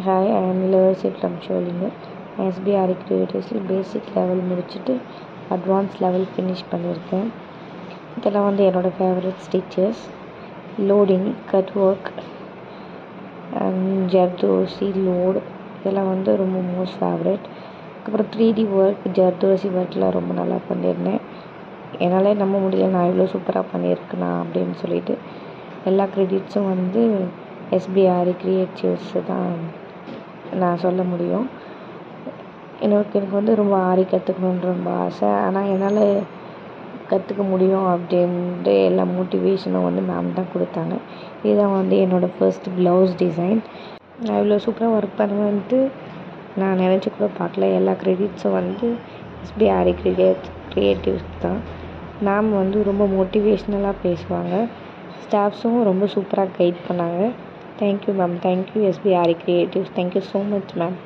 Hi, I am Ilavasi from Sholingu. SBR Creatives basic level முடிச்சுட்டு advance level finish பண்ணியிருக்கேன். இதெல்லாம் வந்து என்னோடய favourite stitches. Loading, cut work, zardozi load இதெல்லாம் வந்து ரொம்ப மோஸ்ட் ஃபேவரட். அப்புறம் 3D ஒர்க், ஜர்தோசி ஒர்க்லாம் ரொம்ப நல்லா பண்ணியிருந்தேன். என்னாலே நம்ப முடியல நான் இவ்வளோ சூப்பராக பண்ணியிருக்கேனா அப்படின்னு சொல்லிட்டு. எல்லா க்ரெடிட்ஸும் வந்து எஸ்பிஆர் கிரியேட்டிவ்ஸ் தான் நான் சொல்ல முடியும். எனக்கு வந்து ரொம்ப ஆரி கற்றுக்கணுன்னு ரொம்ப ஆசை. ஆனால் என்னால் கற்றுக்க முடியும் அப்படின்ட்டு எல்லா மோட்டிவேஷனும் வந்து மேம் தான் கொடுத்தாங்க. இதுதான் வந்து என்னோடய ஃபர்ஸ்ட் ப்ளவுஸ் டிசைன். நான் இவ்வளோ சூப்பராக ஒர்க் பண்ணுவேன்ட்டு நான் நினச்சி கூட பார்க்கல. எல்லா க்ரெடிட்ஸும் வந்து எஸ்பிஆர் கிரியேட்டிவ்ஸ் தான். மேம் வந்து ரொம்ப மோட்டிவேஷ்னலாக பேசுவாங்க. ஸ்டாஃப்ஸும் ரொம்ப சூப்பராக கைட் பண்ணாங்க. Thank you ma'am. Thank you SPR creatives. Thank you so much ma'am.